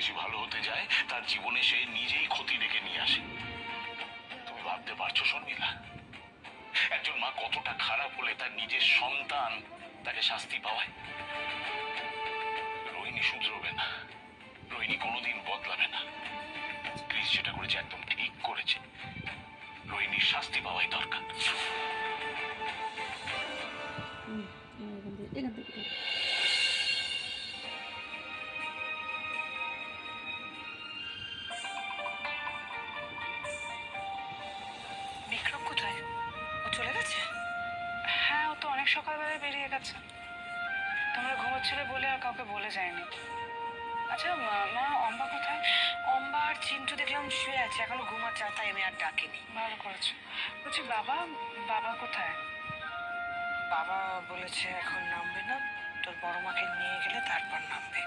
বেশি ভালো হতে যায় তার জীবনে সে নিজেই ক্ষতি ডেকে নিয়ে আসে। তুমি ভাবতে পারছো শর্মিলা, একজন মা কতটা খারাপ হলে তার নিজের সন্তান তাকে শাস্তি পাওয়ায়? রোহিণী শুধরবে না, রোহিণী কোনোদিন বদলাবে না। ক্রিস সেটা করেছে, একদম ঠিক করেছে। রোহিণীর শাস্তি পাওয়াই দরকার। বিক্রম কোথায়? ও চলে গেছে? হ্যাঁ, ও তো অনেক সকালবেলায় বেরিয়ে গেছে। তোমরা ঘুমোচ্ছিলে বলে আর কাউকে বলে যায়নি। আচ্ছা মা, অম্বা কোথায়? অম্বা আর চিন্টু দেখলাম শুয়ে আছে, এখনো ঘুমাচ্ছে, আর তাই আমি আর ডাকিনি। ভালো করেছো। বলছি বাবা, বাবা কোথায়? বাবা বলেছে এখন নামবে না, তোর বড় মাকে নিয়ে গেলে তারপর নামবে।